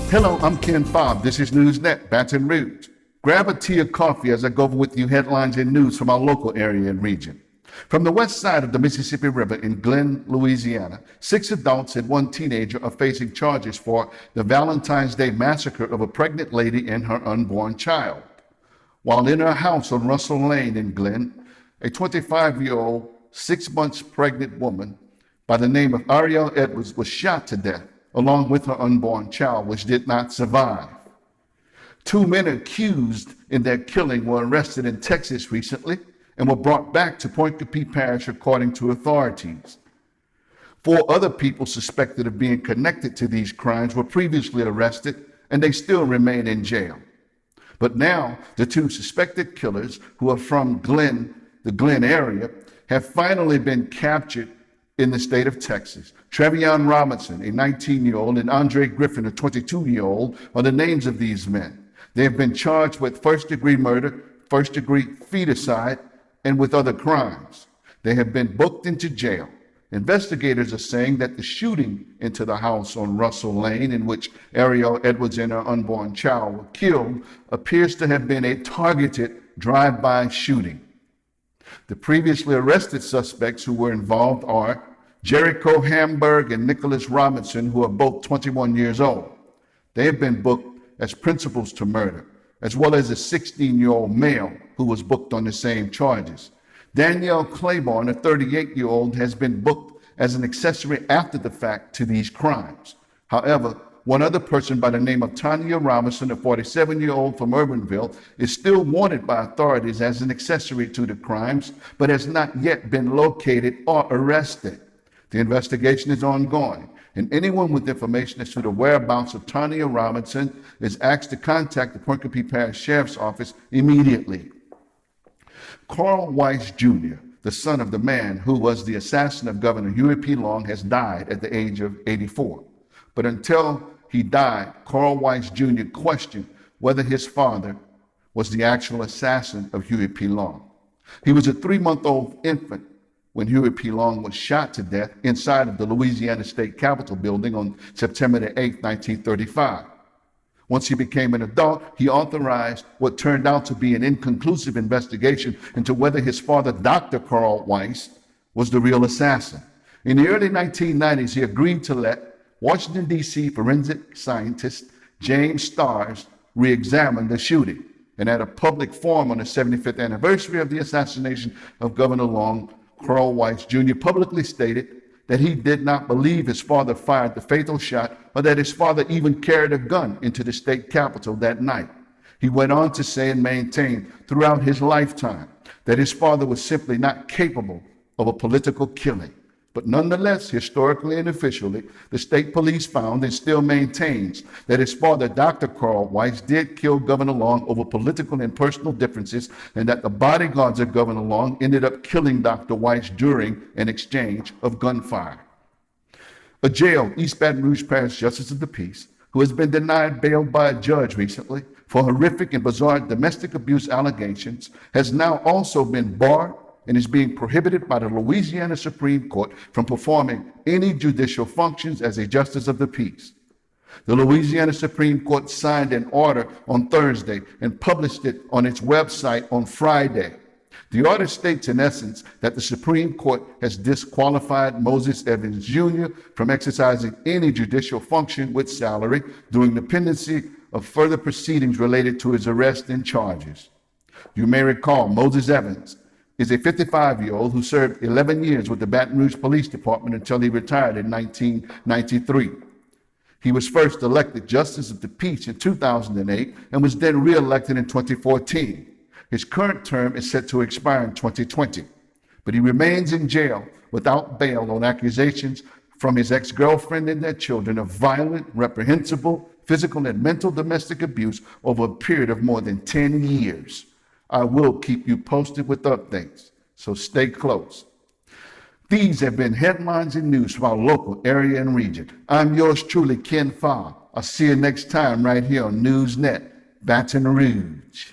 Hello, I'm Ken Fobb. This is NewsNet, Baton Rouge. Grab a tea or coffee as I go over with you headlines and news from our local area and region. From the west side of the Mississippi River in Glenn, Louisiana, 6 adults and 1 teenager are facing charges for the Valentine's Day massacre of a pregnant lady and her unborn child. While in her house on Russell Lane in Glenn, a 25-year-old, 6 months pregnant woman by the name of Ariel Edwards was shot to death, along with her unborn child, which did not survive. 2 men accused in their killing were arrested in Texas recently and were brought back to Point Coupee Parish, according to authorities. 4 other people suspected of being connected to these crimes were previously arrested, and they still remain in jail. But now, the 2 suspected killers, who are from the Glenn area, have finally been captured in the state of Texas. Trevion Robinson, a 19-year-old, and Andre Griffin, a 22-year-old, are the names of these men. They have been charged with first-degree murder, first-degree feticide, and with other crimes. They have been booked into jail. Investigators are saying that the shooting into the house on Russell Lane, in which Ariel Edwards and her unborn child were killed, appears to have been a targeted drive-by shooting. The previously arrested suspects who were involved are Jericho Hamburg and Nicholas Robinson, who are both 21 years old. They have been booked as principals to murder, as well as a 16-year-old male who was booked on the same charges. Danielle Claiborne, a 38-year-old, has been booked as an accessory after the fact to these crimes. However, one other person by the name of Tanya Robinson, a 47-year-old from Urbanville, is still wanted by authorities as an accessory to the crimes, but has not yet been located or arrested. The investigation is ongoing, and anyone with information as to the whereabouts of Tanya Robinson is asked to contact the Point Coupee Parish Sheriff's Office immediately. Carl Weiss Jr., the son of the man who was the assassin of Governor Huey P. Long, has died at the age of 84. But until he died, Carl Weiss Jr. questioned whether his father was the actual assassin of Huey P. Long. He was a 3-month-old infant when Huey P. Long was shot to death inside of the Louisiana State Capitol building on September 8, 1935. Once he became an adult, he authorized what turned out to be an inconclusive investigation into whether his father, Dr. Carl Weiss, was the real assassin. In the early 1990s, he agreed to let Washington, D.C. forensic scientist James Starrs re-examine the shooting. And at a public forum on the 75th anniversary of the assassination of Governor Long, Carl Weiss Jr. publicly stated that he did not believe his father fired the fatal shot or that his father even carried a gun into the state capitol that night. He went on to say and maintain throughout his lifetime that his father was simply not capable of a political killing. But nonetheless, historically and officially, the state police found and still maintains that his father, Dr. Carl Weiss, did kill Governor Long over political and personal differences, and that the bodyguards of Governor Long ended up killing Dr. Weiss during an exchange of gunfire. A jailed East Baton Rouge Parish Justice of the Peace, who has been denied bail by a judge recently for horrific and bizarre domestic abuse allegations, has now also been barred and is being prohibited by the Louisiana Supreme Court from performing any judicial functions as a justice of the peace. The Louisiana Supreme Court signed an order on Thursday and published it on its website on Friday. The order states, in essence, that the Supreme Court has disqualified Moses Evans Jr. from exercising any judicial function with salary during the pendency of further proceedings related to his arrest and charges. You may recall Moses Evans is a 55-year-old who served 11 years with the Baton Rouge Police Department until he retired in 1993. He was first elected Justice of the Peace in 2008 and was then re-elected in 2014. His current term is set to expire in 2020, but he remains in jail without bail on accusations from his ex-girlfriend and their children of violent, reprehensible, physical and mental domestic abuse over a period of more than 10 years. I will keep you posted with updates, so stay close. These have been headlines and news from our local area and region. I'm yours truly, Ken Fobb. I'll see you next time right here on NewsNet, Baton Rouge.